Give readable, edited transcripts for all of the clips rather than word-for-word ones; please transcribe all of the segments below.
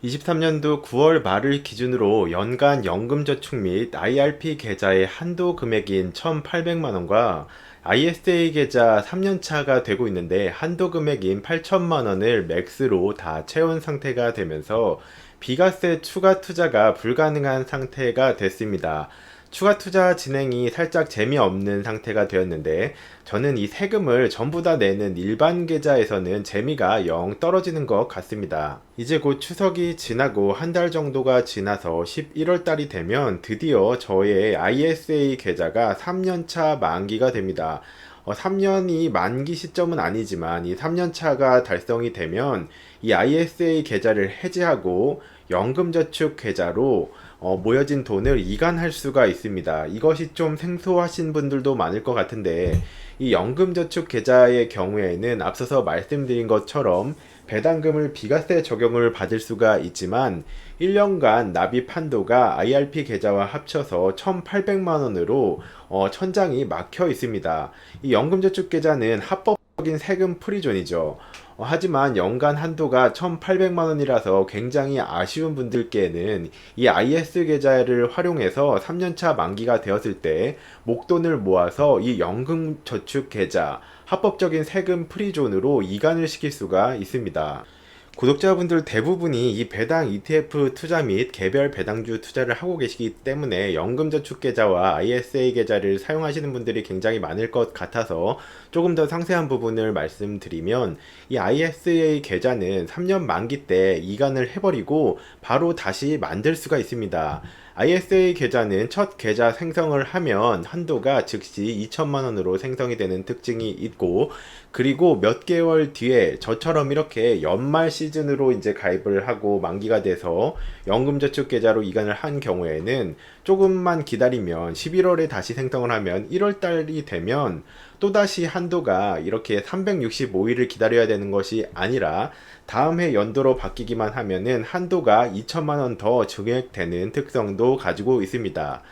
23년도 9월 말을 기준으로 연간 연금저축 및 IRP 계좌의 한도 금액인 1,800만 원과 ISA 계좌 3년차가 되고 있는데 한도 금액인 8천만 원을 맥스로 다 채운 상태가 되면서 비과세 추가 투자가 불가능한 상태가 됐습니다. 추가 투자 진행이 살짝 재미없는 상태가 되었는데 저는 이 세금을 전부 다 내는 일반 계좌에서는 재미가 영 떨어지는 것 같습니다. 이제 곧 추석이 지나고 한 달 정도가 지나서 11월 달이 되면 드디어 저의 ISA 계좌가 3년차 만기가 됩니다. 3년이 만기 시점은 아니지만 이 3년차가 달성이 되면 이 ISA 계좌를 해지하고 연금저축 계좌로 모여진 돈을 이관할 수가 있습니다. 이것이 좀 생소하신 분들도 많을 것 같은데 이 연금저축 계좌의 경우에는 앞서서 말씀드린 것처럼 배당금을 비과세 적용을 받을 수가 있지만 1년간 납입 한도가 IRP 계좌와 합쳐서 1,800만 원으로 천장이 막혀 있습니다. 이 연금저축 계좌는 합법적인 세금 프리존이죠. 하지만 연간 한도가 1,800만 원이라서 굉장히 아쉬운 분들께는 이 IS 계좌를 활용해서 3년차 만기가 되었을 때 목돈을 모아서 이 연금저축 계좌 합법적인 세금 프리존으로 이관을 시킬 수가 있습니다. 구독자분들 대부분이 이 배당 ETF 투자 및 개별 배당주 투자를 하고 계시기 때문에 연금저축계좌와 ISA 계좌를 사용하시는 분들이 굉장히 많을 것 같아서 조금 더 상세한 부분을 말씀드리면 이 ISA 계좌는 3년 만기 때 이관을 해버리고 바로 다시 만들 수가 있습니다. ISA 계좌는 첫 계좌 생성을 하면 한도가 즉시 2천만 원으로 생성이 되는 특징이 있고, 그리고 몇 개월 뒤에 저처럼 이렇게 연말 시즌으로 이제 가입을 하고 만기가 돼서 연금저축 계좌로 이관을 한 경우에는 조금만 기다리면 11월에 다시 생성을 하면 1월 달이 되면 또다시 한도가 이렇게 365일을 기다려야 되는 것이 아니라 다음 해 연도로 바뀌기만 하면은 한도가 2천만 원 더 증액되는 특성도 가지고 있습니다.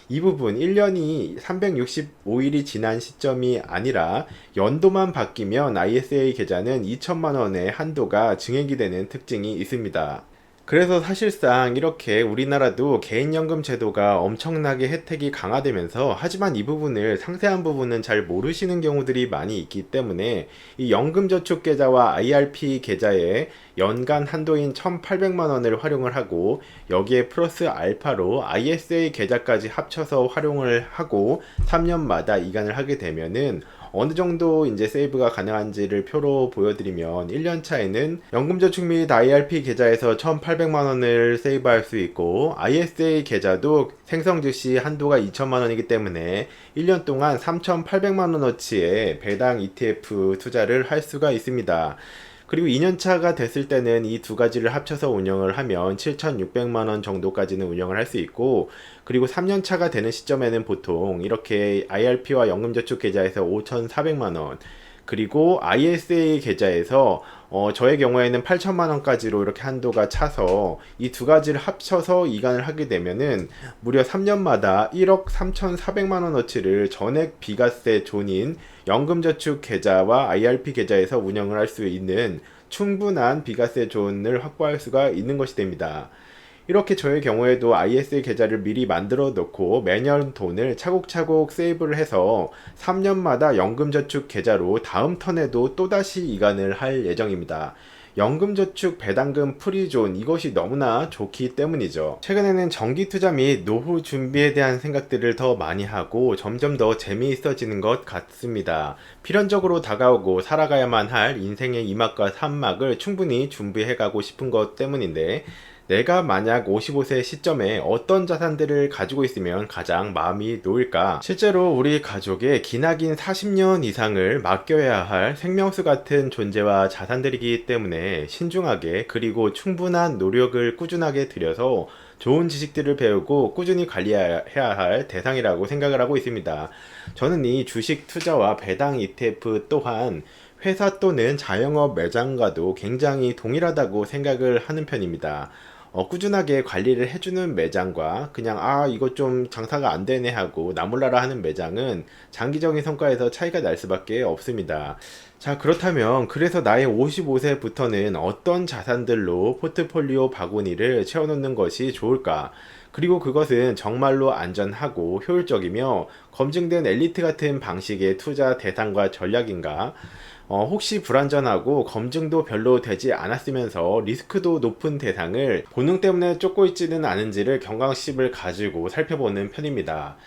이 부분 1년이 365일이 지난 시점이 아니라 연도만 바뀌면 ISA 계좌는 2천만 원의 한도가 증액이 되는 특징이 있습니다. 그래서 사실상 이렇게 우리나라도 개인연금 제도가 엄청나게 혜택이 강화되면서, 하지만 이 부분을 상세한 부분은 잘 모르시는 경우들이 많이 있기 때문에 이 연금저축계좌와 IRP 계좌의 연간 한도인 1,800만 원을 활용을 하고 여기에 플러스 알파로 ISA 계좌까지 합쳐서 활용을 하고 3년마다 이관을 하게 되면은 어느 정도 이제 세이브가 가능한지를 표로 보여드리면 1년 차에는 연금저축 및 IRP 계좌에서 1,800만 원을 세이브할 수 있고, ISA 계좌도 생성 즉시 한도가 2천만 원이기 때문에 1년 동안 3,800만 원어치의 배당 ETF 투자를 할 수가 있습니다. 그리고 2년차가 됐을 때는 이 두 가지를 합쳐서 운영을 하면 7,600만 원 정도까지는 운영을 할 수 있고, 그리고 3년차가 되는 시점에는 보통 이렇게 IRP와 연금저축 계좌에서 5,400만 원, 그리고 ISA 계좌에서 저의 경우에는 8천만 원까지로 이렇게 한도가 차서 이 두 가지를 합쳐서 이관을 하게 되면은 무려 3년마다 1억 3,400만 원어치를 전액 비과세 존인 연금저축 계좌와 IRP 계좌에서 운영을 할 수 있는 충분한 비과세 존을 확보할 수가 있는 것이 됩니다. 이렇게 저의 경우에도 ISA 계좌를 미리 만들어 놓고 매년 돈을 차곡차곡 세이브를 해서 3년마다 연금저축 계좌로 다음 턴에도 또다시 이관을 할 예정입니다. 연금저축 배당금 프리존, 이것이 너무나 좋기 때문이죠. 최근에는 정기투자 및 노후 준비에 대한 생각들을 더 많이 하고 점점 더 재미있어지는 것 같습니다. 필연적으로 다가오고 살아가야만 할 인생의 2막과 3막을 충분히 준비해가고 싶은 것 때문인데, 내가 만약 55세 시점에 어떤 자산들을 가지고 있으면 가장 마음이 놓일까? 실제로 우리 가족의 기나긴 40년 이상을 맡겨야 할 생명수 같은 존재와 자산들이기 때문에 신중하게, 그리고 충분한 노력을 꾸준하게 들여서 좋은 지식들을 배우고 꾸준히 관리해야 할 대상이라고 생각을 하고 있습니다. 저는 이 주식 투자와 배당 ETF 또한 회사 또는 자영업 매장과도 굉장히 동일하다고 생각을 하는 편입니다. 꾸준하게 관리를 해주는 매장과 그냥 이거 좀 장사가 안 되네 하고 나몰라라 하는 매장은 장기적인 성과에서 차이가 날 수밖에 없습니다. 자, 그렇다면 그래서 나의 55세부터는 어떤 자산들로 포트폴리오 바구니를 채워놓는 것이 좋을까? 그리고 그것은 정말로 안전하고 효율적이며 검증된 엘리트 같은 방식의 투자 대상과 전략인가? 혹시 불안전하고 검증도 별로 되지 않았으면서 리스크도 높은 대상을 본능 때문에 쫓고 있지는 않은지를 경각심을 가지고 살펴보는 편입니다.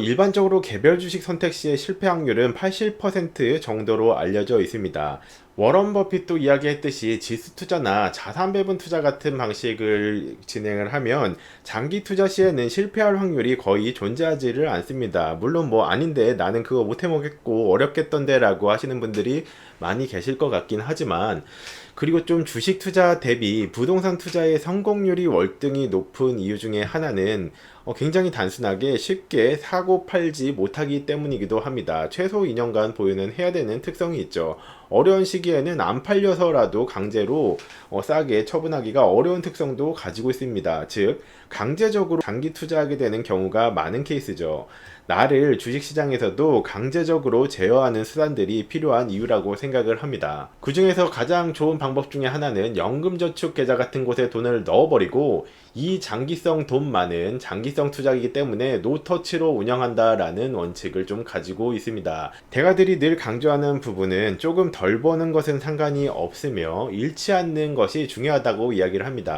일반적으로 개별 주식 선택 시의 실패 확률은 80% 정도로 알려져 있습니다. 워런 버핏도 이야기했듯이 지수 투자나 자산 배분 투자 같은 방식을 진행을 하면 장기 투자 시에는 실패할 확률이 거의 존재하지를 않습니다. 물론 뭐 아닌데 나는 그거 못 해먹겠고 어렵겠던데 라고 하시는 분들이 많이 계실 것 같긴 하지만, 그리고 좀 주식 투자 대비 부동산 투자의 성공률이 월등히 높은 이유 중에 하나는 굉장히 단순하게 쉽게 사고 팔지 못하기 때문이기도 합니다. 최소 2년간 보유는 해야 되는 특성이 있죠. 어려운 시기에는 안 팔려서라도 강제로 싸게 처분하기가 어려운 특성도 가지고 있습니다. 즉, 강제적으로 장기 투자하게 되는 경우가 많은 케이스죠. 나를 주식시장에서도 강제적으로 제어하는 수단들이 필요한 이유라고 생각을 합니다. 그 중에서 가장 좋은 방법 중에 하나는 연금저축 계좌 같은 곳에 돈을 넣어버리고 이 장기성 돈 많은 장기성 투자이기 때문에 노터치로 운영한다라는 원칙을 좀 가지고 있습니다. 대가들이 늘 강조하는 부분은 조금 덜 버는 것은 상관이 없으며 잃지 않는 것이 중요하다고 이야기를 합니다.